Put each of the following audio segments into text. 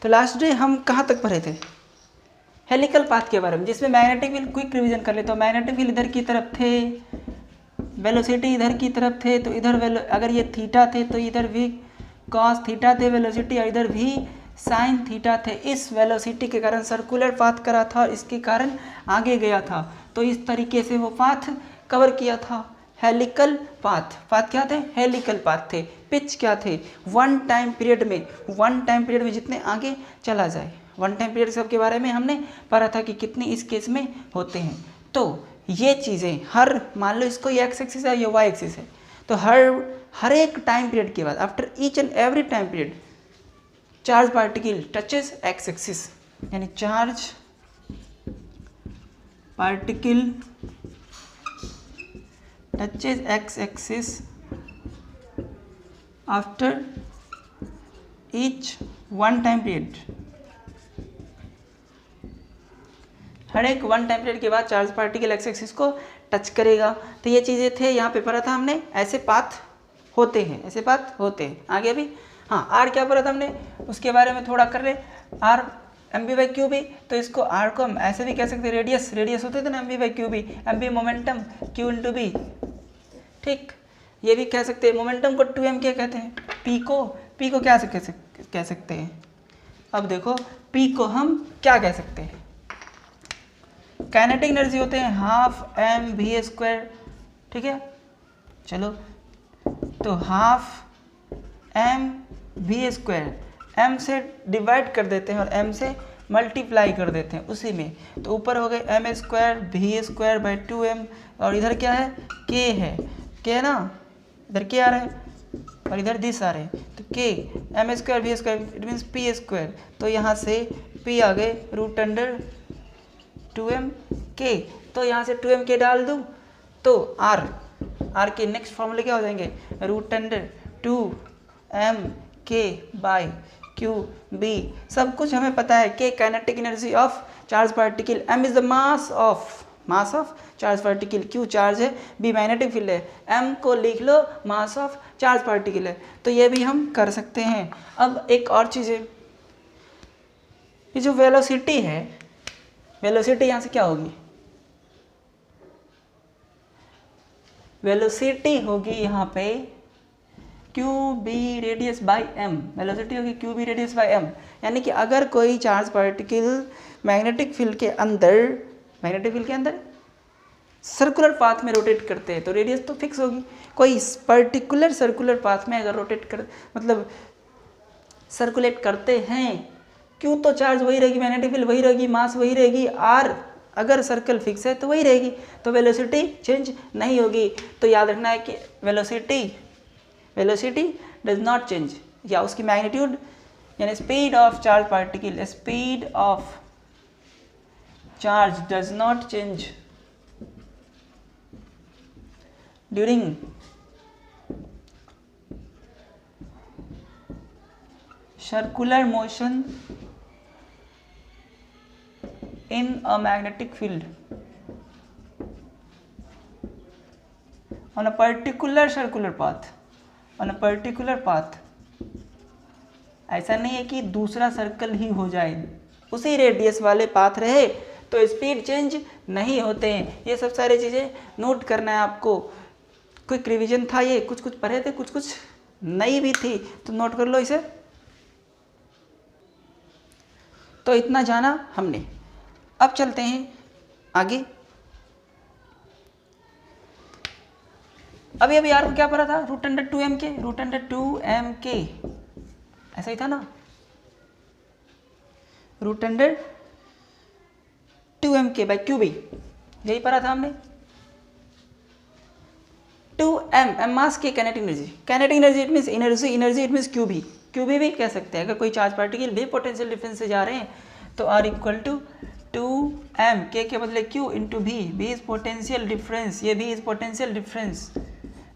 तो last day हम कहाँ तक पढ़े थे, हेलिकल पाथ के बारे में, जिसमें मैग्नेटिक फील्ड, क्विक रिवीजन कर ले तो मैग्नेटिक फील्ड इधर की तरफ थे, वेलोसिटी इधर की तरफ थे, तो इधर अगर ये थीटा थे तो इधर भी कॉस थीटा थे वेलोसिटी, और इधर भी साइन थीटा थे। इस वेलोसिटी के कारण सर्कुलर पाथ करा था और इसके कारण आगे गया था। तो इस तरीके से वो पाथ कवर किया था, हेलिकल पाथ। पाथ क्या थे, हेलिकल पाथ थे। पिच क्या थे, वन टाइम पीरियड में जितने आगे चला जाए, वन टाइम पीरियड सब के बारे में हमने पढ़ा था कि कितने इस केस में होते हैं। तो ये चीज़ें हर, मान लो इसको ये एक्स एक्सिस है, ये वाई एक्सिस है, तो हर एक टाइम पीरियड के बाद, after each and every time period, charge particle touches x axis, यानी charge particle touches x axis after each one time period. हर एक वन टाइम पीरियड के बाद चार्ज पार्टिकल एक्स एक्सिस को टच करेगा। तो ये चीज़ें थे, यहाँ पे पढ़ा था हमने, ऐसे पाथ होते हैं, ऐसे पाथ होते हैं। आगे भी हाँ, आर क्या पढ़ा था हमने, उसके बारे में थोड़ा कर ले। R M B by Q B, तो इसको आर को हम ऐसे भी कह सकते हैं, रेडियस होते थे ना M B by Q B, M B momentum, Q into B, ठीक। ये भी कह सकते हैं, मोमेंटम को 2m क्या कहते हैं, पी को क्या से कह सकते हैं। अब देखो पी को हम क्या कह सकते हैं, काइनेटिक एनर्जी होते हैं हाफ एम वी स्क्वायर, ठीक है। चलो तो half M V square, M से डिवाइड कर देते हैं और एम से मल्टीप्लाई कर देते हैं उसी में, तो ऊपर हो गए M square V square by 2m, और इधर क्या है, के है, के है ना, इधर के आ रहा है और इधर दिस आ रहे हैं, तो के M square V square it means P square, तो यहाँ से पी आ गए रूट अंडर 2m के, तो यहाँ से 2m के डाल दूँ तो आर के नेक्स्ट फॉर्मूले क्या हो जाएंगे, रूट अंडर 2m के बाई क्यू बी। सब कुछ हमें पता है, के kinetic energy of charge particle, m is the mass of charge particle, Q charge है, बी मैग्नेटिक फील्ड है, m को लिख लो मास ऑफ चार्ज पार्टिकल है। तो ये भी हम कर सकते हैं। अब एक और चीज़ है, ये जो वेलोसिटी है, वेलोसिटी यहाँ से क्या होगी, वेलोसिटी होगी यहाँ पे q b radius by m, velocity होगी q b radius by m. यानी कि अगर कोई चार्ज पार्टिकल मैग्नेटिक फील्ड के अंदर सर्कुलर पाथ में रोटेट करते हैं तो रेडियस तो फिक्स होगी। कोई पर्टिकुलर सर्कुलर पाथ में अगर सर्कुलेट करते हैं, क्यों तो चार्ज वही रहेगी, मैग्नेटिक फील्ड वही रहेगी, मास वही रहेगी, आर अगर सर्कल फिक्स है तो वही रहेगी, तो वेलोसिटी चेंज नहीं होगी। तो याद रखना है कि वेलोसिटी डज नॉट चेंज, या उसकी मैग्नीट्यूड यानी speed of charge particle, speed of charge does not change during circular motion in a magnetic field on a particular circular path, ऐसा नहीं है कि दूसरा सर्कल ही हो जाए, उसी रेडियस वाले पाथ रहे तो स्पीड चेंज नहीं होते हैं। ये सब सारी चीज़ें नोट करना है आपको। क्विक रिवीजन था ये, कुछ पढ़े थे, कुछ नई भी थी, तो नोट कर लो इसे। तो इतना जाना हमने, अब चलते हैं आगे। अभी यार को क्या पढ़ा था, रूट अंडर 2m के, ऐसा ही था ना, रूट अंडर 2m के बाई क्यू बी, यही पढ़ा था हमने। 2m मास के kinetic energy it means energy it means Q B भी कह सकते हैं। अगर कोई चार्ज पार्टिकल भी पोटेंशियल डिफरेंस से जा रहे हैं तो आर इक्वल टू 2m के बदले q इंटू भी इज पोटेंशियल डिफरेंस, ये भी इज पोटेंशियल डिफरेंस,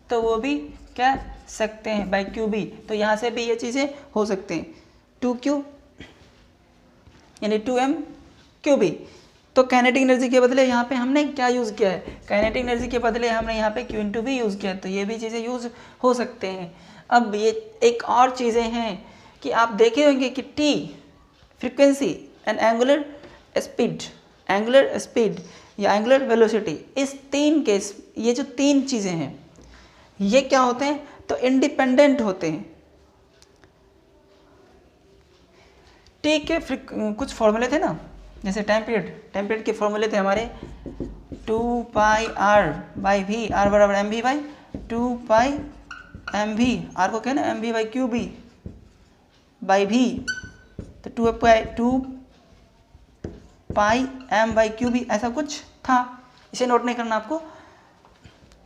तो वो भी कह सकते हैं बाई क्यू बी। तो यहाँ से भी ये चीज़ें हो सकते हैं, 2q यानी 2m क्यू बी। तो काइनेटिक एनर्जी के बदले यहाँ पे हमने क्या यूज़ किया है, काइनेटिक एनर्जी के बदले हमने यहाँ पे q इंटू बी यूज़ किया है, तो ये भी चीज़ें यूज़ हो सकते हैं। अब ये एक और चीज़ें हैं कि आप देखे होंगे कि t frequency and angular speed या एंगुलर वेलोसिटी, इस तीन केस, ये जो तीन चीज़ें हैं ये क्या होते हैं, तो इंडिपेंडेंट होते हैं। ठीक है, कुछ फॉर्मूले थे ना, जैसे टाइम पीरियड के फॉर्मूले थे हमारे 2πr/v, r बराबर mv बाई 2πmv, r को क्या ना mv by Q B by v, तो 2πm/क्यूब, ऐसा कुछ था, इसे नोट नहीं करना आपको।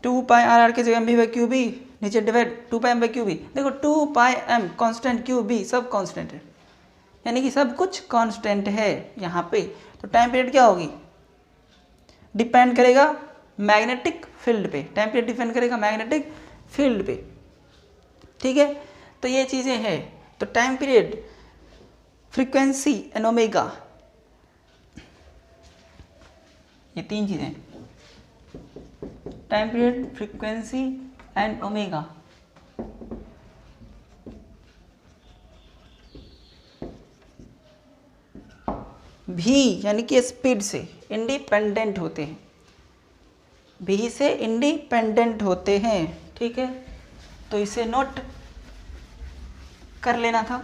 2πr के जगह mv बाई क्यू बी, नीचे डिवाइड 2πm/क्यूब। देखो 2πm कांस्टेंट, क्यू बी सब कांस्टेंट है, यानी कि सब कुछ कांस्टेंट है यहाँ पे। तो टाइम पीरियड क्या होगी, डिपेंड करेगा मैग्नेटिक फील्ड पे, टाइम पीरियड डिपेंड करेगा मैग्नेटिक फील्ड पे। ठीक है, तो ये चीज़ें हैं। तो time period, frequency and omega, ये तीन चीज़ें, time period, frequency and omega. भी यानी कि स्पीड से इंडिपेंडेंट होते हैं, भी से इंडिपेंडेंट होते हैं। ठीक है, तो इसे नोट कर लेना था।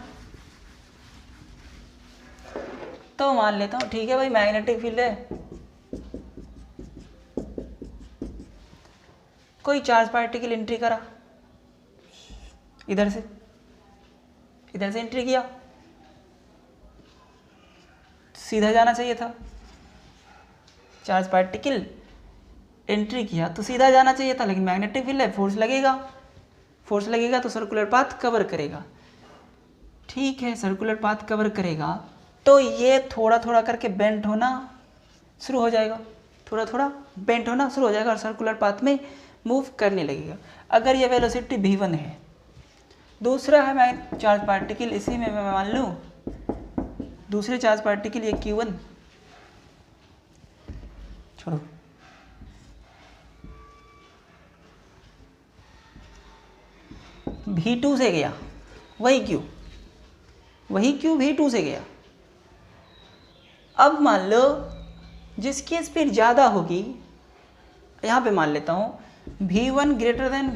तो मान लेता हूँ, ठीक है भाई, मैग्नेटिक फील्ड है, कोई चार्ज पार्टिकल एंट्री करा, इधर से एंट्री किया, सीधा जाना चाहिए था, चार्ज पार्टिकल एंट्री किया तो सीधा जाना चाहिए था, लेकिन मैग्नेटिक फील्ड है, फोर्स लगेगा तो सर्कुलर पाथ कवर करेगा। ठीक है, सर्कुलर पाथ कवर करेगा तो ये थोड़ा थोड़ा करके बेंड होना शुरू हो जाएगा, और सर्कुलर पाथ में मूव करने लगेगा। अगर ये वेलोसिटी v1 है, दूसरा है मैं चार्ज पार्टिकल, इसी में मैं मान लूँ दूसरे चार्ज पार्टिकल ये q1, छोड़ो, v2 से गया, वही q v2 से गया। अब मान लो जिसकी स्पीड ज़्यादा होगी, यहाँ पे मान लेता हूँ v1 ग्रेटर देन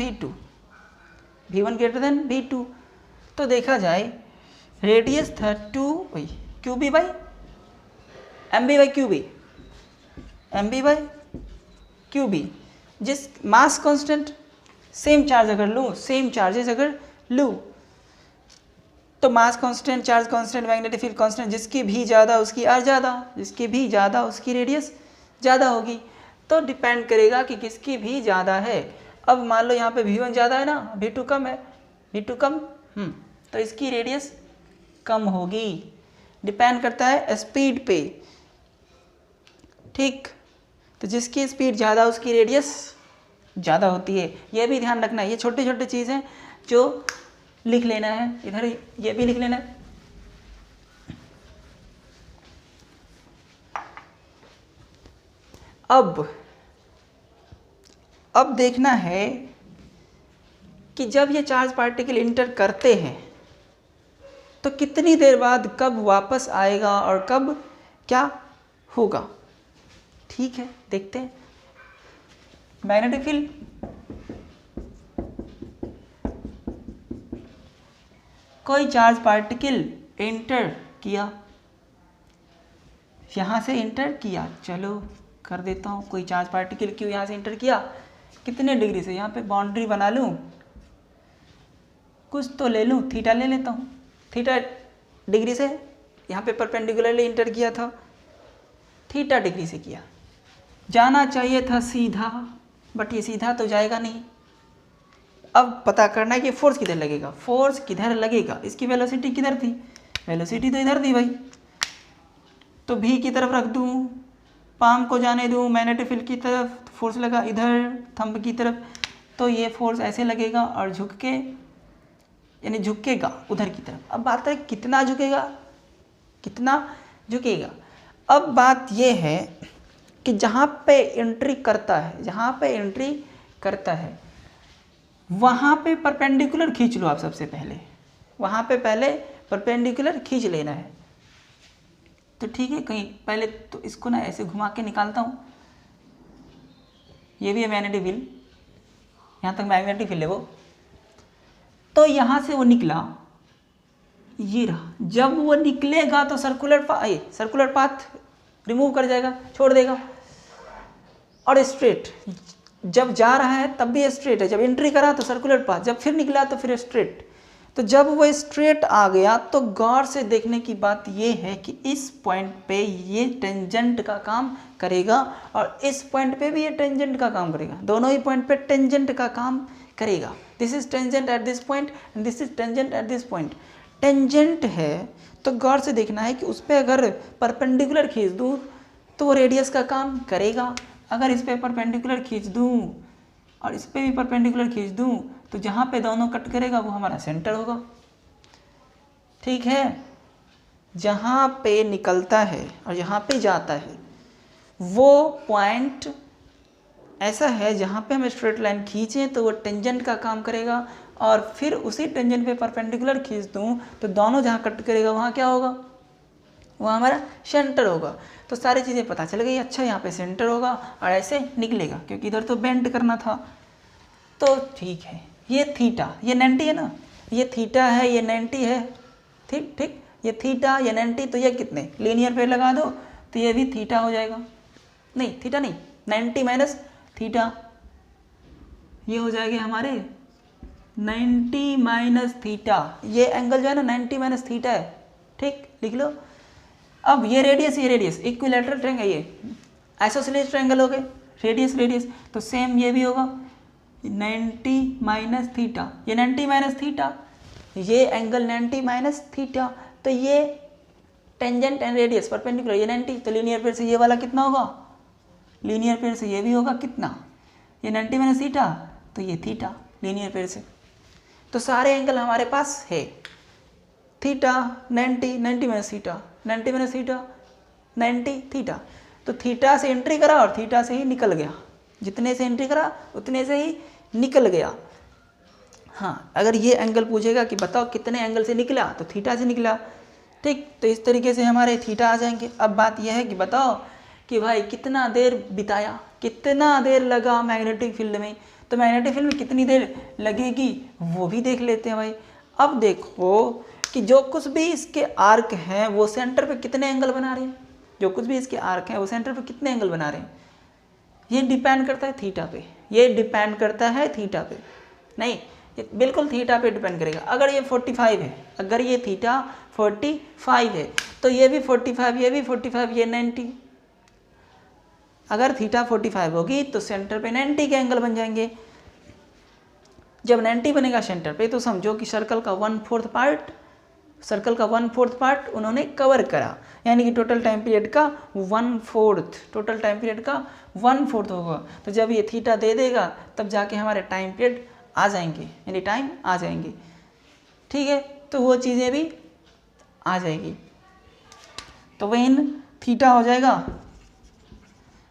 v2, तो देखा जाए रेडियस था 2 Q B by mv by Q B, जिस मास कांस्टेंट, सेम चार्जेस अगर लूँ तो mass constant, charge constant, magnetic field constant, जिसकी भी ज़्यादा उसकी आर ज़्यादा, जिसकी भी ज़्यादा उसकी रेडियस ज़्यादा होगी। तो डिपेंड करेगा कि किसकी भी ज़्यादा है। अब मान लो यहाँ पे v1 ज़्यादा है ना, v2 कम है, तो इसकी रेडियस कम होगी, डिपेंड करता है स्पीड पे। ठीक, तो जिसकी स्पीड ज़्यादा उसकी रेडियस ज़्यादा होती है, ये भी ध्यान रखना है। ये छोटे छोटे चीज़ें जो लिख लेना है, इधर ये भी लिख लेना है। अब देखना है कि जब ये चार्ज पार्टिकल इंटर करते हैं तो कितनी देर बाद कब वापस आएगा और कब क्या होगा। ठीक है, देखते हैं। मैग्नेटिक फील्ड, कोई चार्ज पार्टिकल एंटर किया, यहाँ से एंटर किया, चलो कर देता हूँ, कोई चार्ज पार्टिकल क्यों यहाँ से एंटर किया, कितने डिग्री से, यहाँ पे बाउंड्री बना लूँ, कुछ तो ले लूँ, थीटा ले लेता हूँ, थीटा डिग्री से यहाँ पे परपेंडिकुलरली एंटर किया था, थीटा डिग्री से किया, जाना चाहिए था सीधा, बट ये सीधा तो जाएगा नहीं। अब पता करना है कि फोर्स किधर लगेगा, इसकी वेलोसिटी किधर थी, वेलोसिटी तो इधर थी भाई, तो भी की तरफ रख दूँ, पाम को जाने दूँ मैग्नेटिक फील्ड की तरफ, फोर्स लगा इधर थंब की तरफ, तो ये फोर्स ऐसे लगेगा और झुकेगा उधर की तरफ। अब बात है कितना झुकेगा। अब बात ये है कि जहाँ पे एंट्री करता है वहाँ पे परपेंडिकुलर खींच लो आप। सबसे पहले वहाँ पे परपेंडिकुलर खींच लेना है। तो ठीक है, कहीं पहले तो इसको ना ऐसे घुमा के निकालता हूँ। ये भी है मैग्नेटिक फील्ड, यहाँ तक मैग्नेटिक फील्ड है वो। तो यहाँ से वो निकला, ये रहा। जब वो निकलेगा तो सर्कुलर पाथ रिमूव कर जाएगा, छोड़ देगा। और स्ट्रेट जब जा रहा है तब भी स्ट्रेट है, जब एंट्री करा तो सर्कुलर पाथ, जब फिर निकला तो फिर स्ट्रेट। तो जब वो स्ट्रेट आ गया तो गौर से देखने की बात ये है कि इस पॉइंट पे ये टेंजेंट का काम करेगा और इस पॉइंट पे भी ये टेंजेंट का काम करेगा। दोनों ही पॉइंट पे टेंजेंट का काम करेगा। This is tangent at this point and this is tangent at this point. Tangent है तो गौर से देखना है कि उस पर अगर परपेंडिकुलर खींच दूँ तो वो रेडियस का काम करेगा। अगर इस पर परपेंडिकुलर खींच दूँ और इस पर भी परपेंडिकुलर खींच दूँ तो जहाँ पे दोनों कट करेगा वो हमारा सेंटर होगा। ठीक है, जहाँ पे निकलता है और जहाँ पे जाता है वो पॉइंट ऐसा है जहाँ पे हम स्ट्रेट लाइन खींचें तो वो टेंजेंट का काम करेगा और फिर उसी टेंजेंट पे परपेंडिकुलर खींच दूँ तो दोनों जहाँ कट करेगा वहाँ क्या होगा, वहाँ हमारा सेंटर होगा। तो सारी चीज़ें पता चल गई। अच्छा, यहाँ पे सेंटर होगा और ऐसे निकलेगा क्योंकि इधर तो बेंड करना था। तो ठीक है, ये थीटा, ये 90 है ना, ये थीटा है, ये 90 है। ठीक ठीक, ये थीटा, ये 90, तो ये कितने लीनियर पे लगा दो तो ये भी थीटा हो जाएगा। नहीं, थीटा नहीं, 90 माइनस थीटा, ये हो जाएगा हमारे 90 माइनस थीटा। ये एंगल जो है ना 90 माइनस थीटा है। ठीक, लिख लो। अब ये रेडियस इक्विलैटरल ट्रायंगल, ये आइसोसेलेस ट्रायंगल हो गए, रेडियस, तो सेम ये भी होगा 90 माइनस थीटा, ये 90 माइनस थीटा, ये एंगल 90 माइनस थीटा। तो ये टेंजेंट एंड रेडियस परपेंडिकुलर, ये 90, तो लीनियर पेयर से ये वाला कितना होगा, लीनियर पेयर से ये भी होगा कितना, ये 90 माइनस थीटा, तो ये थीटा लीनियर पेयर से। तो सारे एंगल हमारे पास है। Theta 90 minus theta, 90 minus theta 90 theta. तो थीटा से एंट्री करा और थीटा से ही निकल गया, जितने से एंट्री करा उतने से ही निकल गया। हाँ, अगर ये एंगल पूछेगा कि बताओ कितने एंगल से निकला, तो थीटा से निकला। ठीक, तो इस तरीके से हमारे थीटा आ जाएंगे। अब बात यह है कि बताओ कि भाई कितना देर बिताया, कितना देर लगा मैग्नेटिक फील्ड में। तो मैग्नेटिक फील्ड में कितनी देर लगेगी वो भी देख लेते हैं भाई। अब देखो कि जो कुछ भी इसके आर्क हैं वो सेंटर पे कितने एंगल बना रहे हैं, जो कुछ भी इसके आर्क हैं वो सेंटर पे कितने एंगल बना रहे हैं, ये डिपेंड करता है थीटा पे, ये डिपेंड करता है थीटा पे। नहीं, ये बिल्कुल थीटा पे डिपेंड करेगा। अगर ये 45 है, अगर ये थीटा 45 है तो ये भी 45, ये भी 45, ये 90। अगर थीटा 45 होगी तो सेंटर पे 90 के एंगल बन जाएंगे। जब 90 बनेगा सेंटर पे तो समझो कि सर्कल का 1/4 पार्ट उन्होंने कवर करा, यानी कि टोटल टाइम पीरियड का 1/4 होगा। तो जब ये थीटा दे देगा तब जाके हमारे टाइम पीरियड आ जाएंगे, यानी टाइम आ जाएंगे। ठीक है, तो वो चीज़ें भी आ जाएगी। तो वेन थीटा हो जाएगा,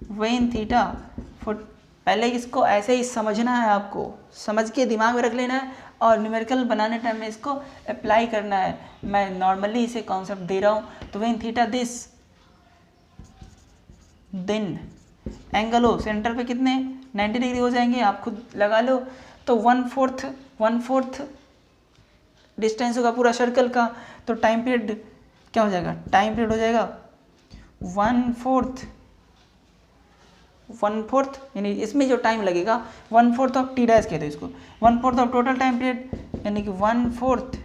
वेन थीटा, पहले इसको ऐसे ही समझना है, आपको समझ के दिमाग में रख लेना है और न्यूमेरिकल बनाने टाइम में इसको अप्लाई करना है। मैं नॉर्मली इसे कॉन्सेप्ट दे रहा हूँ। तो when theta this, then angle हो सेंटर पे कितने 90 डिग्री हो जाएंगे, आप खुद लगा लो। तो 1/4 डिस्टेंस होगा पूरा सर्कल का। तो टाइम पीरियड क्या हो जाएगा, टाइम पीरियड हो जाएगा 1/4, यानी इसमें जो टाइम लगेगा 1/4 ऑफ टी डैश कहते हैं इसको, 1/4 ऑफ टोटल टाइम पीरियड, यानी कि 1/4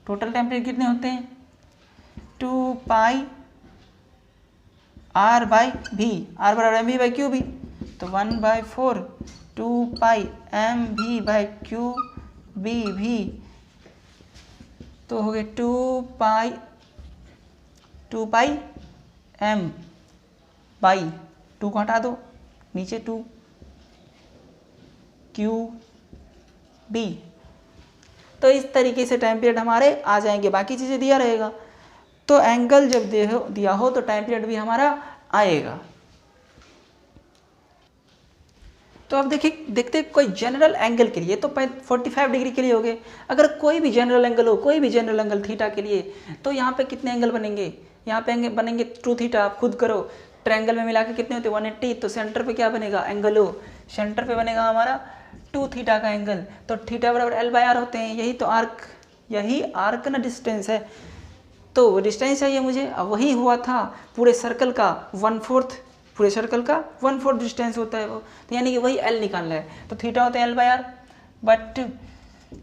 टोटल टाइम पीरियड कितने होते हैं 2 pi r by v, r बराबर M we by Q B. तो 1/4 2 pi m we by Q B भी, तो हो गए 2 पाई एम बाई 2 को हटा दो, नीचे 2 क्यू बी। तो इस तरीके से टाइम पीरियड हमारे आ जाएंगे, बाकी चीज़ें दिया रहेगा। तो एंगल जब दिया हो तो टाइम पीरियड भी हमारा आएगा। तो अब देखते कोई जनरल एंगल के लिए तो 45 डिग्री के लिए हो गए। अगर कोई भी जनरल एंगल हो, कोई भी जनरल एंगल थीटा के लिए, तो यहाँ पे कितने एंगल बनेंगे यहाँ पे बनेंगे 2 थीटा, आप खुद करो, ट्रायंगल में मिला के कितने होते हैं 180, तो सेंटर पे क्या बनेगा एंगल ओ, सेंटर पे बनेगा हमारा 2 थीटा का एंगल, तो थीटा बराबर एल बाई आर होते हैं, यही तो आर्क, यही आर्क ना डिस्टेंस है, तो डिस्टेंस चाहिए मुझे, अब वही हुआ था पूरे सर्कल का 1/4, पूरे सर्कल का 1/4 डिस्टेंस होता है वो, तो यानी कि वही एल निकालना है, तो थीटा होता है L by R, but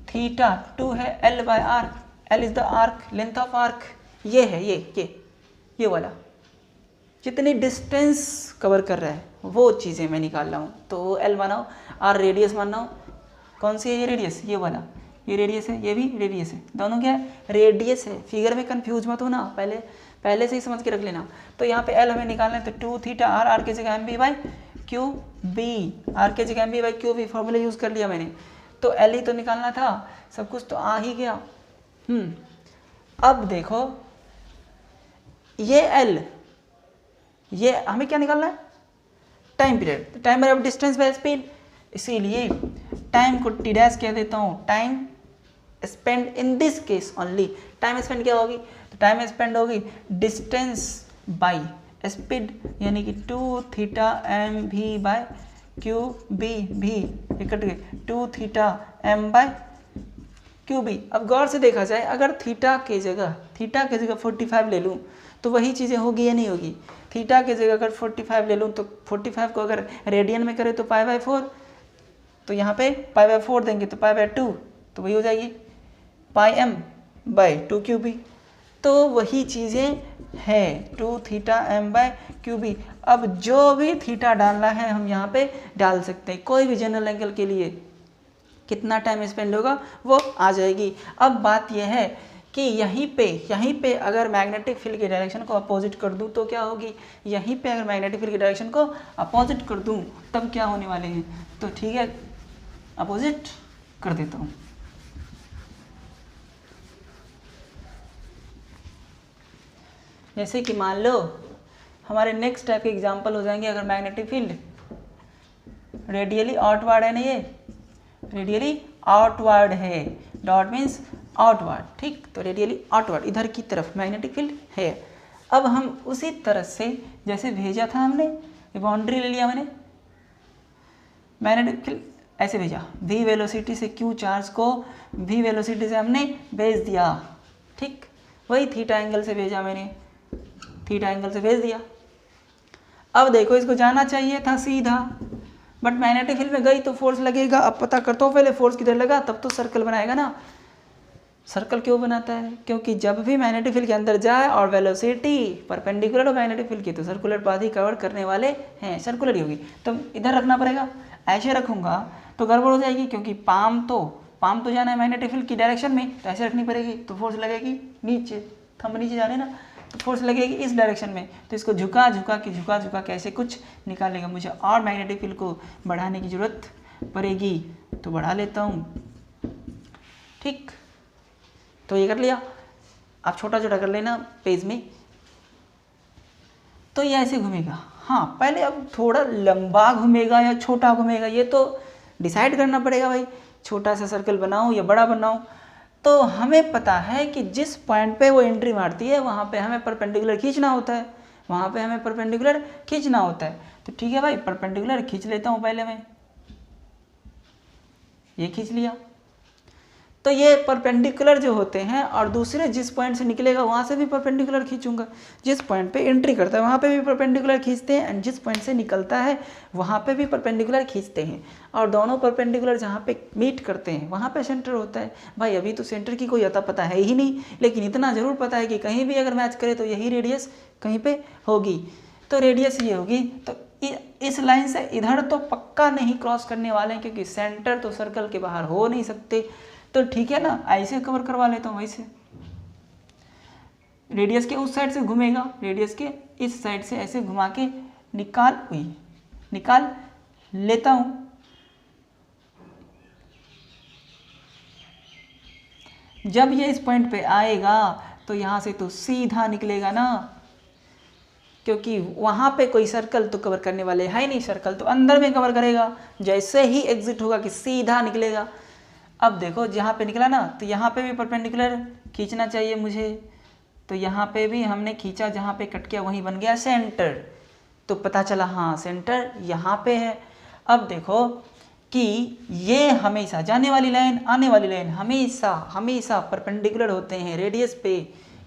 theta 2 है L by R, L is the arc, length of arc ये है, ये वाला जितनी डिस्टेंस कवर कर रहा है वो चीज़ें मैं निकाल रहा हूँ, तो एल माना आर रेडियस मानना हो, कौन सी है ये रेडियस, ये वाला, ये रेडियस है, ये भी रेडियस है, दोनों क्या है रेडियस है, फिगर में कंफ्यूज मत हो ना, पहले से ही समझ के रख लेना। तो यहाँ पे एल हमें निकालना है, तो 2 थीटा आर, आर की जगह M B by Q B, R की जगह M B by Q B, formula use कर लिया मैंने, तो एल ही तो निकालना था, सब कुछ तो आ ही गया। अब देखो ये एल, ये हमें क्या निकालना है टाइम पीरियड, टाइम बराबर डिस्टेंस बाय स्पीड, इसीलिए टाइम को टी डैश कह देता हूँ, time spend in this case only, time spend क्या होगी, तो टाइम स्पेंड होगी डिस्टेंस बाय स्पीड, यानी कि 2 थीटा एम भी बाय क्यू बी, भी इकट्ठ गए 2 theta M by Q B. अब गौर से देखा जाए, अगर थीटा की जगह 45 ले लूँ तो वही चीज़ें होगी या नहीं होगी, थीटा की जगह अगर 45 ले लूँ तो 45 को अगर रेडियन में करें तो π/4, तो यहाँ पे π/4 देंगे तो π/2, तो वही हो जाएगी πm/2 क्यू बी, तो वही चीज़ें हैं 2 theta M by Q B. अब जो भी थीटा डालना है हम यहाँ पे डाल सकते हैं, कोई भी जनरल एंगल के लिए कितना टाइम स्पेंड होगा वो आ जाएगी। अब बात यह है कि यहीं पे अगर मैग्नेटिक फील्ड की डायरेक्शन को अपोजिट कर दूं तो क्या होगी, यहीं पे अगर मैग्नेटिक फील्ड की डायरेक्शन को अपोजिट कर दूं तब क्या होने वाले हैं, तो ठीक है अपोजिट कर देता हूँ। जैसे कि मान लो हमारे नेक्स्ट टाइप के एग्जाम्पल हो जाएंगे, अगर मैग्नेटिक फील्ड रेडियली आउटवर्ड है ना, ये रेडियली आउटवर्ड है, डॉट मीन्स आउटवर्ड, ठीक, तो रेडियली आउटवर्ड इधर की तरफ मैग्नेटिक फील्ड है। अब हम उसी तरह से जैसे भेजा था हमने, ये बाउंड्री ले लिया मैंने, मैग्नेटिक फील्ड ऐसे भेजा, v वेलोसिटी से q चार्ज को v वेलोसिटी से हमने भेज दिया, ठीक, वही थीटा एंगल से भेजा मैंने, थीटा एंगल से भेज दिया। अब देखो इसको जाना चाहिए था सीधा, बट मैग्नेटिक फील्ड में गई तो फोर्स लगेगा। अब पता करता हूँ पहले फोर्स किधर लगा, तब तो सर्कल बनाएगा ना। सर्कल क्यों बनाता है, क्योंकि जब भी मैग्नेटिक फील्ड के अंदर जाए और वेलोसिटी परपेंडिकुलर हो मैग्नेटिक फील्ड की, तो सर्कुलर पाथ ही कवर करने वाले हैं, सर्कुलर ही होगी, तो इधर रखना पड़ेगा। ऐसे रखूँगा तो गड़बड़ हो जाएगी, क्योंकि पाम तो जाना है मैग्नेटिक फील्ड की डायरेक्शन में, तो ऐसे रखनी पड़ेगी, तो फोर्स लगेगी नीचे, थंब नीचे जा रहे ना, तो फोर्स लगेगी इस डायरेक्शन में, तो इसको झुका के ऐसे कुछ निकालेगा। मुझे और मैग्नेटिक फील्ड को बढ़ाने की ज़रूरत पड़ेगी, तो बढ़ा लेता हूँ, ठीक, तो ये कर लिया। आप छोटा कर लेना पेज में, तो ये ऐसे घूमेगा। हाँ, पहले अब थोड़ा लंबा घूमेगा या छोटा घूमेगा ये तो डिसाइड करना पड़ेगा भाई, छोटा सा सर्कल बनाऊँ या बड़ा बनाऊँ। तो हमें पता है कि जिस पॉइंट पे वो एंट्री मारती है वहाँ पे हमें परपेंडिकुलर खींचना होता है, तो ठीक है भाई, परपेंडिकुलर खींच लेता हूँ पहले मैं, ये खींच लिया। तो ये परपेंडिकुलर जो होते हैं, और दूसरे जिस पॉइंट से निकलेगा वहाँ से भी परपेंडिकुलर खींचूंगा, जिस पॉइंट पे एंट्री करता है वहाँ पे भी परपेंडिकुलर खींचते हैं, एंड जिस पॉइंट से निकलता है वहाँ पे भी परपेंडिकुलर खींचते हैं, और दोनों परपेंडिकुलर जहाँ पे मीट करते हैं वहाँ पे सेंटर होता है। भाई अभी तो सेंटर की कोई अता पता है ही नहीं, लेकिन इतना ज़रूर पता है कि कहीं भी अगर मैच करे तो यही रेडियस कहीं पर होगी, तो रेडियस ये होगी। तो इस लाइन से इधर तो पक्का नहीं क्रॉस करने वाले हैं, क्योंकि सेंटर तो सर्कल के बाहर हो नहीं सकते, तो ठीक है ना, ऐसे कवर करवा लेता हूँ। वैसे रेडियस के उस साइड से घूमेगा, रेडियस के इस साइड से ऐसे घुमा के निकाल लेता हूँ। जब ये इस पॉइंट पे आएगा तो यहाँ से तो सीधा निकलेगा ना, क्योंकि वहाँ पे कोई सर्कल तो कवर करने वाले है नहीं, सर्कल तो अंदर में कवर करेगा, जैसे ही एग्जिट होगा कि सीधा निकलेगा। अब देखो जहाँ पे निकला ना, तो यहाँ पे भी परपेंडिकुलर खींचना चाहिए मुझे, तो यहाँ पे भी हमने खींचा, जहाँ पे कट किया वहीं बन गया सेंटर। तो पता चला हाँ सेंटर यहाँ पे है। अब देखो कि ये हमेशा जाने वाली लाइन आने वाली लाइन हमेशा हमेशा परपेंडिकुलर होते हैं रेडियस पे,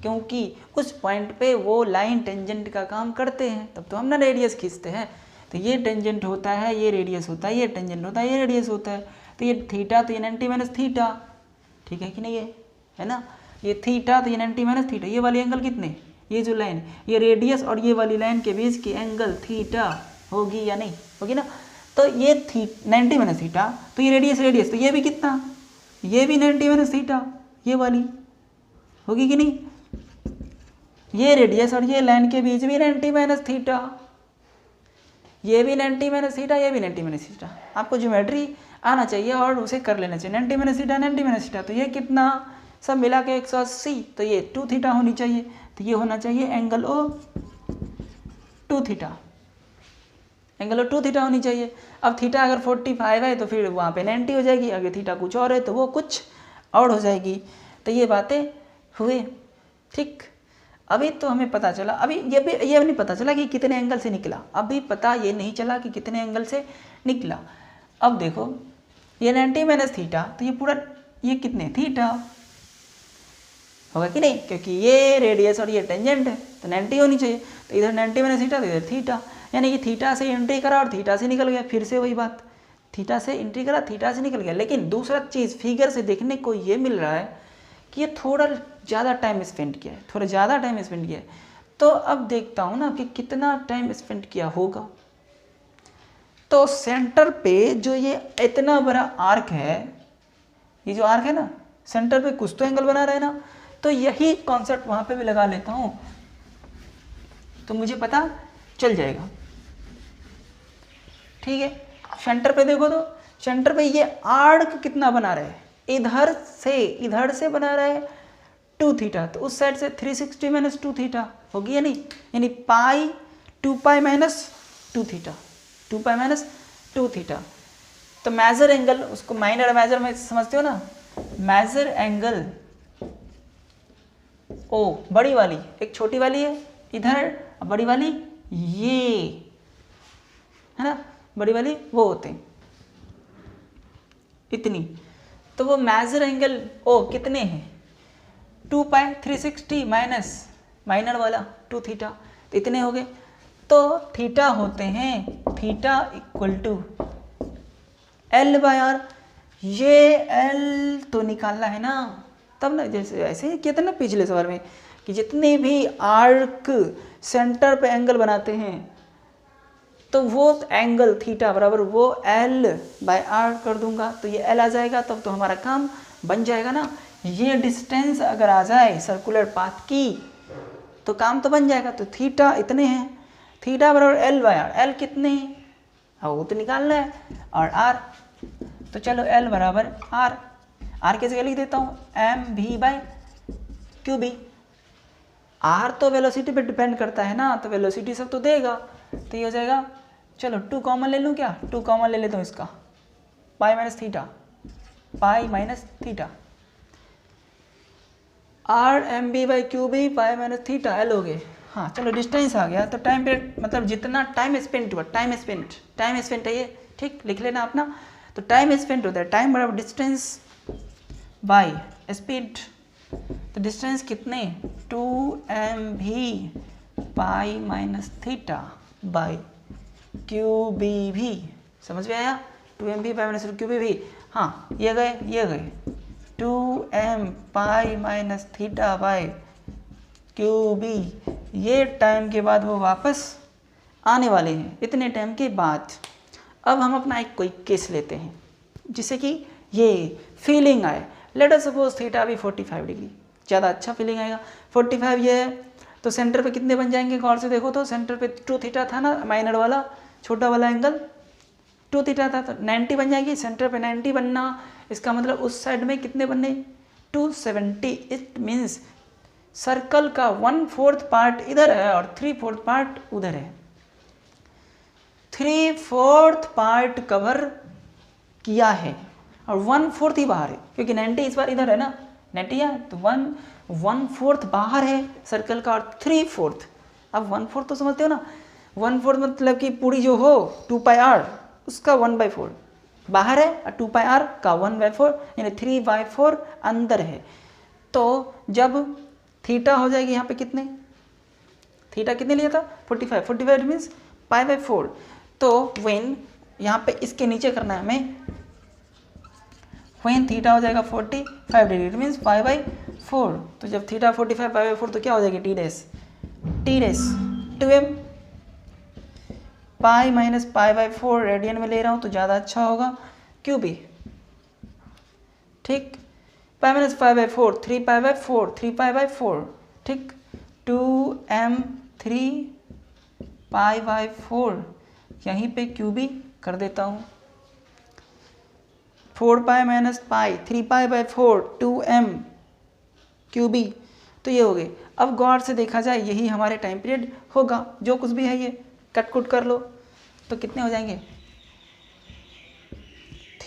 क्योंकि उस पॉइंट पे वो लाइन टेंजेंट का काम करते हैं, तब तो हम ना रेडियस खींचते हैं। तो ये टेंजेंट होता है, ये रेडियस होता है, ये टेंजेंट होता है, ये रेडियस होता है। तो ये थीटा तो ये 90 माइनस थीटा, ठीक है कि नहीं, ये है ना, ये थीटा तो ये 90 माइनस थीटा। ये वाली एंगल कितने, ये जो लाइन ये रेडियस और ये वाली लाइन के बीच की एंगल थीटा होगी या नहीं होगी ना। तो ये 90 माइनस थीटा, तो ये रेडियस रेडियस, तो ये भी कितना, ये भी 90 माइनस थीटा, ये वाली होगी कि नहीं। ये रेडियस और ये लाइन के बीच भी 90 माइनस थीटा, ये भी 90 माइनस थीटा, ये भी 90 माइनस थीटा। आपको ज्योमेट्री आना चाहिए और उसे कर लेना चाहिए। 90 माइनस थीटा 90 माइनस थीटा, तो ये कितना, सब मिला के 180, तो ये 2 थीटा होनी चाहिए। तो ये होना चाहिए angle O 2 theta, angle O 2 theta होनी चाहिए। अब थीटा अगर 45 है तो फिर वहाँ पे 90 हो जाएगी, अगर थीटा कुछ और है तो वो कुछ और हो जाएगी। तो ये बातें हुए, ठीक। अभी तो हमें पता चला, अभी ये नहीं पता चला कि कितने एंगल से निकला, अभी पता ये नहीं चला कि कितने एंगल से निकला। अब देखो ये 90 माइनस थीटा, तो ये पूरा ये कितने थीटा होगा कि नहीं, क्योंकि ये रेडियस और ये टेंजेंट है तो 90 होनी चाहिए। तो इधर 90 माइनस थीटा तो इधर थीटा, यानी कि थीटा से एंट्री करा और थीटा से निकल गया। फिर से वही बात, थीटा से एंट्री करा थीटा से निकल गया। लेकिन दूसरा चीज़ फिगर से देखने को ये मिल रहा है कि ये थोड़ा ज़्यादा टाइम स्पेंड किया है, थोड़ा ज़्यादा टाइम स्पेंड किया है। तो अब देखता हूँ ना कि कितना टाइम स्पेंड किया होगा। तो सेंटर पे जो ये इतना बड़ा आर्क है, ये जो आर्क है ना, सेंटर पे कुछ तो एंगल बना रहा है ना, तो यही कॉन्सेप्ट वहाँ पे भी लगा लेता हूँ तो मुझे पता चल जाएगा, ठीक है। सेंटर पे देखो तो सेंटर पे ये आर्क कितना बना रहा है, इधर से बना रहा है 2 थीटा, तो उस साइड से 360 माइनस 2 थीटा होगी या नहीं, यानी पाई 2 pi minus 2 theta, 2 pi minus 2 theta. तो मेजर एंगल, उसको माइनर मेजर में समझते हो ना, मेजर एंगल ओ बड़ी वाली, एक छोटी वाली है इधर, बड़ी वाली ये है ना, बड़ी वाली वो होते हैं इतनी। तो वो मेजर एंगल ओ कितने हैं, 2 पाई 360 माइनस माइनर वाला 2 थीटा, तो इतने हो गए। तो थीटा होते हैं, theta equal to L by R. ये L तो निकालना है ना, तब ना, जैसे ऐसे किया था ना पिछले सवाल में कि जितने भी आर्क सेंटर पे एंगल बनाते हैं तो वो एंगल थीटा बराबर वो L बाय आर कर दूंगा, तो ये L आ जाएगा, तब तो हमारा काम बन जाएगा ना। ये डिस्टेंस अगर आ जाए सर्कुलर पाथ की तो काम तो बन जाएगा। तो थीटा इतने हैं, थीटा बराबर L बाय आर, L कितने हैं वो तो निकालना है, और R, तो चलो L बराबर R कैसे लिख देता हूँ, mv by Q B. R तो वेलोसिटी पे डिपेंड करता है ना, तो वेलोसिटी सब तो देगा, तो ये हो जाएगा, चलो 2 कॉमन ले लूँ क्या, 2 कॉमन ले लेता हूँ इसका, pi minus theta, pi minus theta, R M B by Q B pi minus theta L हो गए। हाँ चलो डिस्टेंस आ गया, तो टाइम पीरियड मतलब जितना टाइम स्पेंड हुआ, टाइम स्पेंड है ये, ठीक लिख लेना अपना। तो टाइम स्पेंड होता है, टाइम बराबर डिस्टेंस बाई स्पीड, तो डिस्टेंस कितने 2mv pi minus theta by Q B भी, समझ में आया, 2mv pi minus Q B भी। हाँ ये गए 2m pi minus theta by Q B. ये टाइम के बाद वो वापस आने वाले हैं, इतने टाइम के बाद। अब हम अपना एक कोई केस लेते हैं जिससे कि ये फीलिंग आए। लेट अस सपोज थीटा भी 45 डिग्री, ज़्यादा अच्छा फीलिंग आएगा। 45 ये है, तो सेंटर पे कितने बन जाएंगे, गौर से देखो तो सेंटर पे 2 थीटा था ना, माइनर वाला छोटा वाला एंगल 2 थीटा था, तो 90 बन जाएगी। सेंटर पे 90 बनना, इसका मतलब उस साइड में कितने बनने 270। इट मीन्स सर्कल का 1/4 पार्ट इधर है और 3/4 पार्ट उधर है। 3/4 पार्ट कवर किया है और 1/4 ही बाहर है, क्योंकि 90 इस बार इधर है ना, 90 है तो 1/4 बाहर है सर्कल का और 3/4, अब 1/4 तो समझते हो ना, 1/4 मतलब कि पूरी जो हो 2πr उसका 1/4 बाहर है और 2πr का 1/4 यानी 3/4 अंदर है। तो जब थीटा हो जाएगी यहाँ पे कितने, थीटा कितने लिया था 45 मीन्स π/4। तो व्हेन यहाँ पे इसके नीचे करना है हमें, व्हेन थीटा हो जाएगा 45 डिग्री इट मीन्स π/4। तो जब थीटा 45 π/4 तो क्या हो जाएगी t dash 2m pi minus π/4 radian में ले रहा हूँ तो ज़्यादा अच्छा होगा, क्यूबी ठीक, पाई माइनस π/4 3π/4 ठीक, 2m 3π/4 यहीं पे क्यूबी कर देता हूँ, 4π माइनस पाई 3π/4 2m क्यूबी, तो ये हो गए। अब गौर से देखा जाए यही हमारे टाइम पीरियड होगा, जो कुछ भी है ये कट कुट कर लो तो कितने हो जाएंगे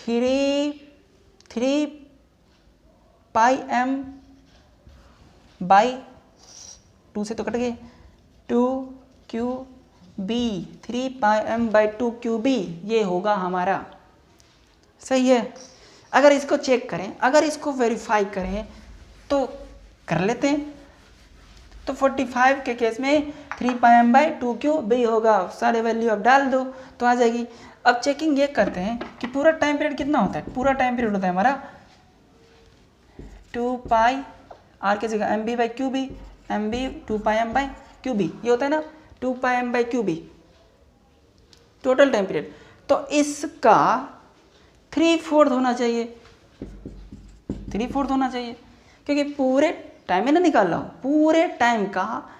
3πm/2 से तो कट गए 2qb 3πm/2 क्यूबी ये होगा हमारा, सही है। अगर इसको चेक करें, अगर इसको वेरीफाई करें तो कर लेते हैं। तो 45 के केस में 3πm/2 क्यूबी होगा, सारे वैल्यू अब डाल दो तो आ जाएगी। अब चेकिंग ये करते हैं कि पूरा टाइम पीरियड कितना होता है, पूरा टाइम पीरियड होता है हमारा 2πr की जगह mb/qb, mb 2πm/qb ये होता है ना 2πm/qb टोटल टाइम पीरियड। तो इसका 3/4 होना चाहिए, 3/4 होना चाहिए, क्योंकि पूरे टाइम में ना निकाल रहा हूँ, पूरे टाइम का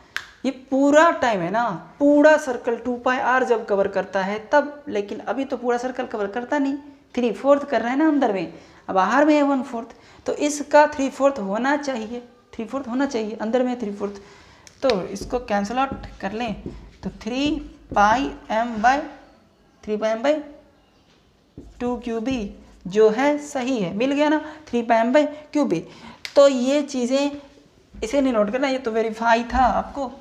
ये पूरा टाइम है ना, पूरा सर्कल 2πr जब कवर करता है तब, लेकिन अभी तो पूरा सर्कल कवर करता नहीं, 3/4 कर रहा है ना अंदर में, अब बाहर में है 1/4, तो इसका 3/4 होना चाहिए, 3/4 होना चाहिए, अंदर में 3/4। तो इसको कैंसिल आउट कर लें तो 3πm/2 क्यूबी जो है सही है, मिल गया ना 3πm/क्यूबी। तो ये चीज़ें इसे नहीं नोट करना, ये तो वेरीफाई था आपको।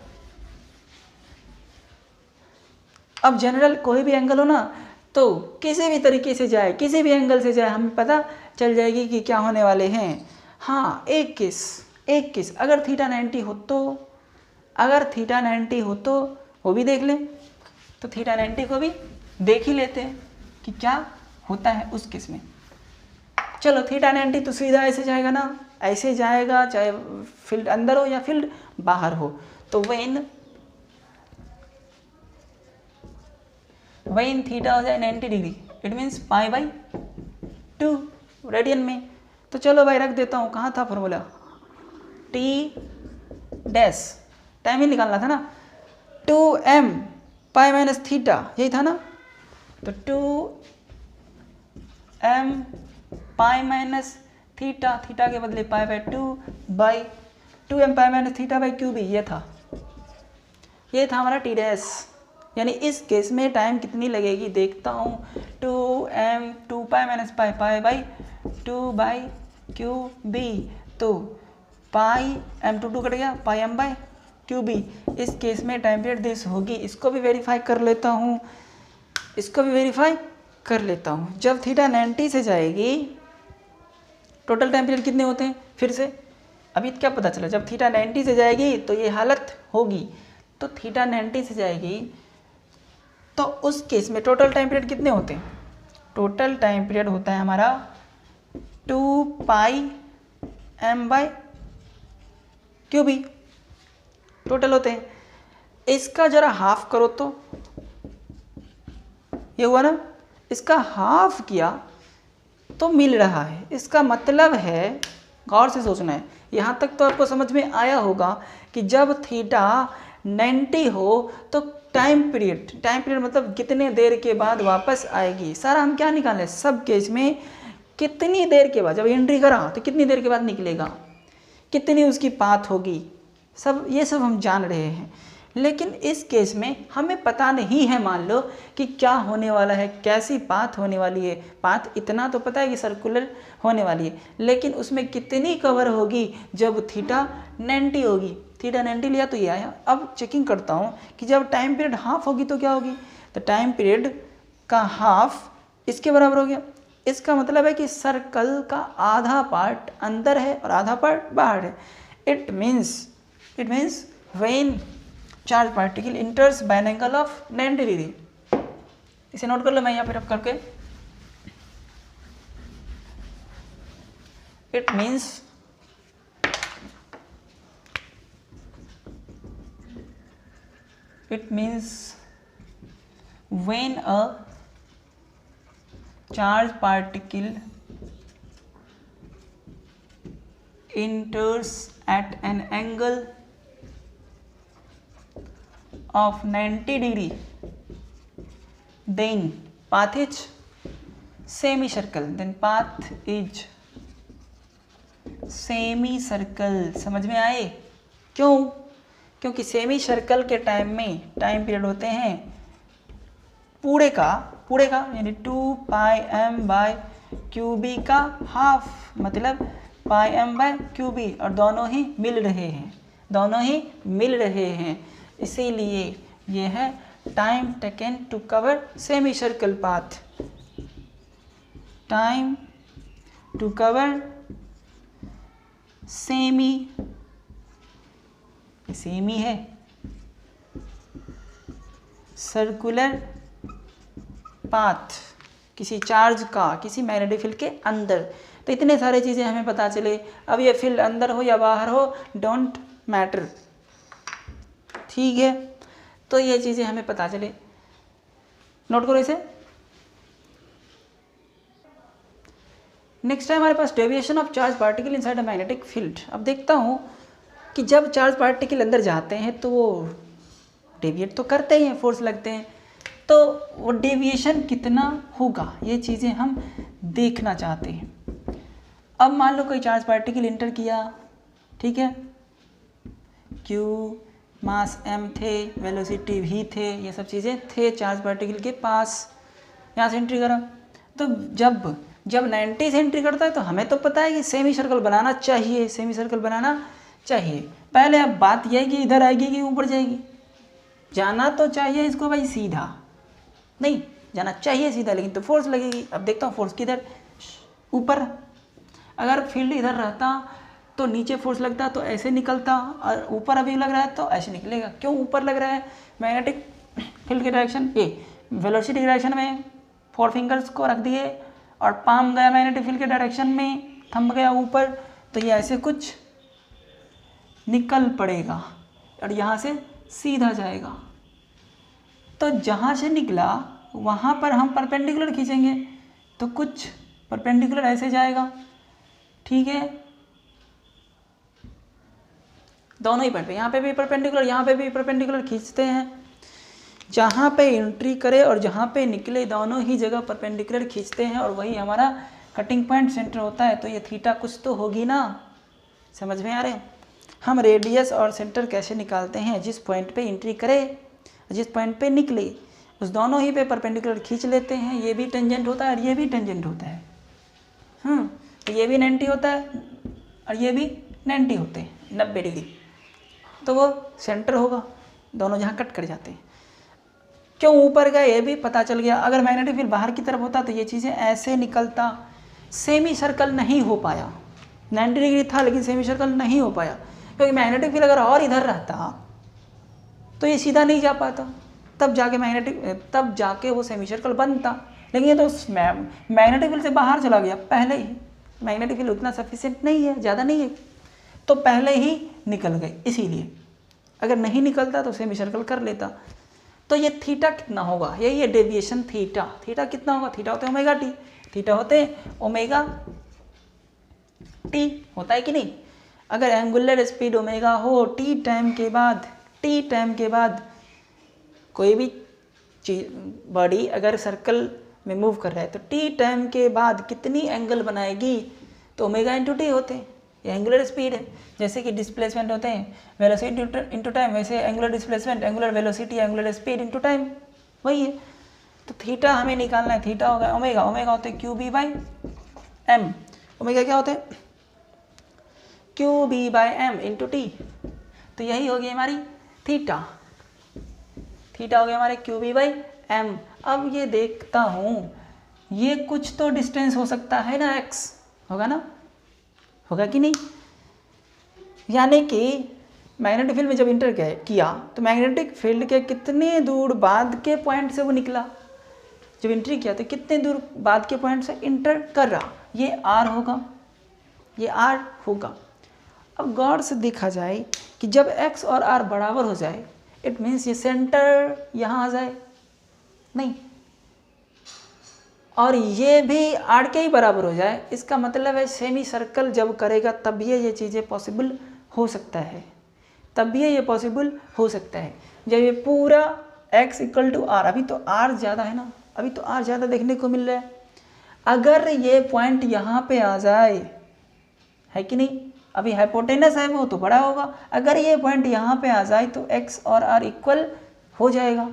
अब जनरल कोई भी एंगल हो ना तो किसी भी तरीके से जाए, किसी भी एंगल से जाए, हमें पता चल जाएगी कि क्या होने वाले हैं। हाँ एक केस अगर थीटा 90 हो तो, अगर थीटा 90 हो तो वो भी देख लें, तो थीटा 90 को भी देख ही लेते हैं कि क्या होता है उस केस में। चलो थीटा 90 तो सीधा ऐसे जाएगा ना, ऐसे जाएगा, चाहे फील्ड अंदर हो या फील्ड बाहर हो। तो वेन थीटा हो जाए 90 डिग्री इट मीन्स π/2 रेडियन में। तो चलो भाई रख देता हूँ, कहाँ था फॉर्मूला, टी डैश टाइम ही निकालना था ना, 2m पाई माइनस थीटा यही था ना, तो 2m pi minus theta, theta के बदले π/2 by 2m pi minus theta by q b, ये था हमारा टी डैश। यानी इस केस में टाइम कितनी लगेगी देखता हूँ, 2m 2π minus pi by 2 by q b, तो पाई m 2 कट गया, पाई m बाई क्यूबी। इस केस में टाइम पीरियड दिस होगी। इसको भी वेरीफाई कर लेता हूँ, इसको भी वेरीफाई कर लेता हूँ। जब थीटा 90 से जाएगी टोटल टाइम पीरियड कितने होते हैं, फिर से अभी क्या पता चला, जब थीटा 90 से जाएगी तो ये हालत होगी। तो थीटा 90 से जाएगी तो उस केस में टोटल टाइम पीरियड कितने होते हैं, टोटल टाइम पीरियड होता है हमारा 2πm/क्यूबी टोटल होते हैं। इसका जरा हाफ करो तो ये हुआ ना, इसका हाफ किया तो मिल रहा है। इसका मतलब है, गौर से सोचना है, यहाँ तक तो आपको समझ में आया होगा कि जब थीटा 90 हो तो टाइम पीरियड मतलब कितने देर के बाद वापस आएगी, सारा हम क्या निकालें, सब केस में कितनी देर के बाद, जब एंट्री करा तो कितनी देर के बाद निकलेगा, कितनी उसकी पाथ होगी, सब ये सब हम जान रहे हैं। लेकिन इस केस में हमें पता नहीं है, मान लो कि क्या होने वाला है, कैसी पाथ होने वाली है। पाथ इतना तो पता है कि सर्कुलर होने वाली है, लेकिन उसमें कितनी कवर होगी जब थीटा 90 होगी। थीटा 90 लिया तो ये आया। अब चेकिंग करता हूँ कि जब टाइम पीरियड हाफ होगी तो क्या होगी, तो टाइम पीरियड का हाफ इसके बराबर हो गया। इसका मतलब है कि सर्कल का आधा पार्ट अंदर है और आधा पार्ट बाहर है। It means when charge particle enters by an angle of 90 degree. इसे नोट कर लो, मैं यहाँ पर रख करके। It means when a charge particle enters at an angle of 90 degree, then path is semicircle, then path is semicircle। समझ में आए क्यों? क्योंकि सेमी सर्कल के टाइम में टाइम पीरियड होते हैं पूरे का यानी 2πm/qb का हाफ, मतलब πm/qb, और दोनों ही मिल रहे हैं, इसीलिए ये है time taken to cover semi circle path. Time to cover semi है सर्कुलर पाथ किसी चार्ज का किसी मैग्नेटिक फील्ड के अंदर। तो इतने सारे चीज़ें हमें पता चले। अब ये फील्ड अंदर हो या बाहर हो, डोंट मैटर, ठीक है। तो ये चीज़ें हमें पता चले, नोट करो इसे। नेक्स्ट है हमारे पास deviation of charge particle inside a magnetic field. अब देखता हूँ कि जब चार्ज पार्टिकल अंदर जाते हैं तो वो डेविएट तो करते ही हैं, फोर्स लगते हैं, तो वो डेविएशन कितना होगा, ये चीज़ें हम देखना चाहते हैं। अब मान लो कोई चार्ज पार्टिकल इंटर किया, ठीक है, Q मास m थे, वेलोसिटी v थे, ये सब चीज़ें थे चार्ज पार्टिकल के पास, यहाँ से एंट्री करा। तो जब 90 से एंट्री करता है तो हमें तो पता है कि सेमी सर्कल बनाना चाहिए। पहले अब बात यह है कि इधर आएगी कि ऊपर जाएगी। जाना तो चाहिए इसको भाई सीधा, नहीं जाना चाहिए सीधा, लेकिन तो फोर्स लगेगी। अब देखता हूँ फोर्स किधर, ऊपर। अगर फील्ड इधर रहता तो नीचे फोर्स लगता तो ऐसे निकलता, और ऊपर अभी लग रहा है तो ऐसे निकलेगा। क्यों ऊपर लग रहा है? मैग्नेटिक फील्ड की डायरेक्शन ये वेलोसिटी की डायरेक्शन में 4 फिंगर्स को रख दिए और पाम गया मैग्नेटिक फील्ड के डायरेक्शन में, थंब गया ऊपर, तो ये ऐसे कुछ निकल पड़ेगा और यहाँ से सीधा जाएगा। तो जहाँ से निकला वहाँ पर हम परपेंडिकुलर खींचेंगे तो कुछ परपेंडिकुलर ऐसे जाएगा, ठीक है। दोनों ही पॉइंट पे, यहाँ पे भी परपेंडिकुलर, यहाँ पे भी परपेंडिकुलर खींचते हैं। जहाँ पे एंट्री करे और जहाँ पे निकले दोनों ही जगह परपेंडिकुलर खींचते हैं, और वही हमारा कटिंग पॉइंट सेंटर होता है। तो ये थीटा कुछ तो होगी ना, समझ में आ रहे हैं। हम रेडियस और सेंटर कैसे निकालते हैं? जिस पॉइंट पे एंट्री करे, जिस पॉइंट पे निकले, उस दोनों ही पे परपेंडिकुलर खींच लेते हैं। ये भी टेंजेंट होता है और ये भी टेंजेंट होता है, तो ये भी 90 होता है और ये भी 90 होते हैं, 90 डिग्री। तो वो सेंटर होगा, दोनों जहाँ कट कर जाते हैं। क्यों ऊपर गया ये भी पता चल गया। अगर मैग्नेटिक फील्ड बाहर की तरफ होता तो ये चीज़ें ऐसे निकलता, सेमी सर्कल नहीं हो पाया। 90 डिग्री था लेकिन सेमी सर्कल नहीं हो पाया, क्योंकि मैग्नेटिक फील्ड अगर और इधर रहता तो ये सीधा नहीं जा पाता, तब जाके वो सेमी सर्कल बनता। लेकिन ये तो मैग्नेटिक फील्ड से बाहर चला गया पहले ही। मैग्नेटिक फील्ड उतना सफिशिएंट नहीं है, ज़्यादा नहीं है, तो पहले ही निकल गए। इसीलिए अगर नहीं निकलता तो सेमी सर्कल कर लेता। तो ये थीटा कितना होगा, यही है डेविएशन थीटा। थीटा कितना होगा? थीटा होते हैं ओमेगा टी, थीटा होते हैं ओमेगा टी, होता है कि नहीं। अगर एंगुलर स्पीड ओमेगा हो, टी टाइम के बाद कोई भी बॉडी अगर सर्कल में मूव कर रहा है तो टी टाइम के बाद कितनी एंगल बनाएगी? तो ओमेगा इंटू टी होते हैं। ये एंगुलर स्पीड है। जैसे कि डिस्प्लेसमेंट होते हैं वेलोसिटी इंटू टाइम, वैसे angular displacement angular velocity angular speed into time, वही है। तो थीटा हमें निकालना है, थीटा होगा ओमेगा, ओमेगा होते हैं Q B by M, omega क्या होते हैं Q B by M into T, तो यही होगी हमारी थीटा, थीटा हो गया हमारे क्यू बी बाई एम। अब ये देखता हूँ ये कुछ तो डिस्टेंस हो सकता है ना, एक्स होगा ना, होगा कि नहीं। यानी कि मैग्नेटिक फील्ड में जब इंटर किया तो मैग्नेटिक फील्ड के कितने दूर बाद के पॉइंट से वो निकला, जब एंट्री किया तो कितने दूर बाद के पॉइंट से इंटर कर रहा, ये आर होगा, ये आर होगा। अब गौर से देखा जाए कि जब एक्स और आर बराबर हो जाए इट मीन्स ये सेंटर यहाँ आ जाए, नहीं, और ये भी आर के ही बराबर हो जाए, इसका मतलब है सेमी सर्कल जब करेगा तब ये चीज़ें पॉसिबल हो सकता है, तब भी ये पॉसिबल हो सकता है। जब ये पूरा x इक्वल टू आर, अभी तो आर ज़्यादा है ना, अभी तो आर ज़्यादा देखने को मिल रहा है, अगर ये पॉइंट यहाँ पे आ जाए, है कि नहीं, अभी हाइपोटेनस है वो तो बड़ा होगा, अगर ये पॉइंट यहाँ पे आ जाए तो x और r इक्वल हो जाएगा।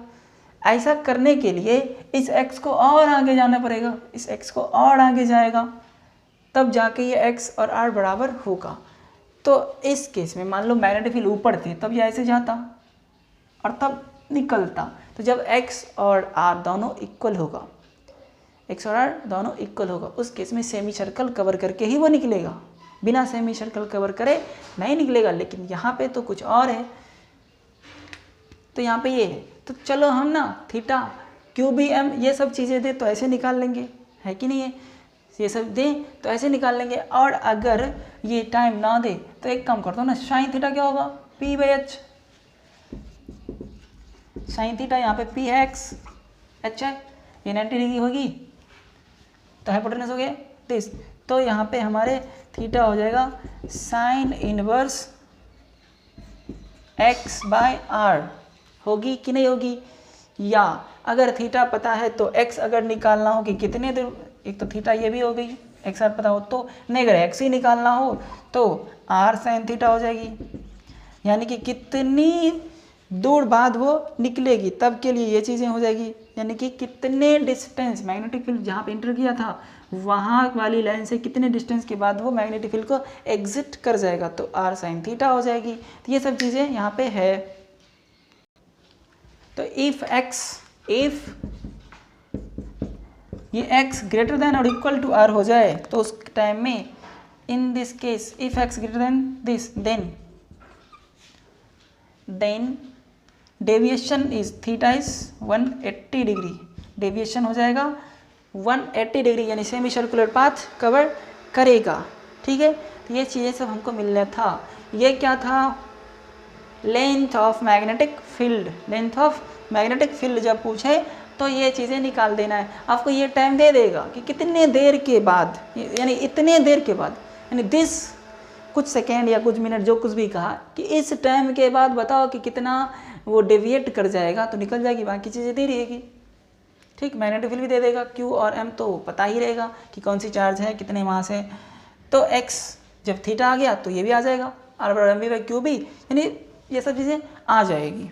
ऐसा करने के लिए इस x को और आगे जाना पड़ेगा, इस x को और आगे जाएगा तब जाके ये x और r बराबर होगा। तो इस केस में मान लो मैग्नेटिक फील्ड ऊपर थे तब ये ऐसे जाता और तब निकलता, तो जब x और r दोनों इक्वल होगा, x और r दोनों इक्वल होगा, उस केस में सेमी सर्कल कवर करके ही वो निकलेगा, बिना सेमी सर्कल कवर करे नहीं निकलेगा। लेकिन यहाँ पे तो कुछ और है, तो यहाँ पे ये है, तो चलो हम ना थीटा क्यू बी एम ये सब चीज़ें दे तो ऐसे निकाल लेंगे, है कि नहीं है, ये सब दें तो ऐसे निकाल लेंगे। और अगर ये टाइम ना दे तो एक काम करता हूँ ना, साइन थीटा क्या होगा P by H, sine theta यहाँ पे पी है एक्स, एच है, ये 90 डिग्री होगी तो हाइपोटेनस हो गया दिस, तो यहाँ पे हमारे थीटा हो जाएगा sine inverse X by R, होगी कि नहीं होगी। या अगर थीटा पता है तो एक्स अगर निकालना हो कि कितने दूर, एक तो थीटा ये भी हो गई, एक्स आर पता हो तो, नहीं अगर एक्स ही निकालना हो तो आर साइन थीटा हो जाएगी, यानी कि कितनी दूर बाद वो निकलेगी तब के लिए ये चीज़ें हो जाएगी, यानी कि कितने डिस्टेंस मैग्नेटिक फील्ड जहाँ पे इंटर किया था वहाँ वाली लाइन से कितने डिस्टेंस के बाद वो मैग्नेटिक फील्ड को एग्जिट कर जाएगा, तो आर साइन थीटा हो जाएगी। तो ये सब चीज़ें यहाँ पे है। तो इफ ये x ग्रेटर देन और इक्वल टू r हो जाए तो उस टाइम में in this case if x greater than this then deviation is theta is 180 degree, deviation हो जाएगा 180 डिग्री, यानी सेमी सर्कुलर पाथ कवर करेगा। ठीक है, तो ये चीज़ें सब हमको मिलना था। ये क्या था, length of magnetic field, length of magnetic field जब पूछे तो ये चीज़ें निकाल देना है। आपको ये टाइम दे देगा कि कितने देर के बाद, यानी इतने देर के बाद, यानी दिस कुछ सेकेंड या कुछ मिनट जो कुछ भी कहा कि इस टाइम के बाद बताओ कि कितना वो डेविएट कर जाएगा तो निकल जाएगी, बाकी चीज़ें दे रहेगी। ठीक, मैग्नेटिक फील्ड भी दे देगा, क्यू और एम तो पता ही रहेगा कि कौन सी चार्ज है कितने मास है, तो एक्स जब थीटा आ गया तो ये भी आ जाएगा, आर बराबर M we by Q B, यानी ये सब चीज़ें आ जाएगी।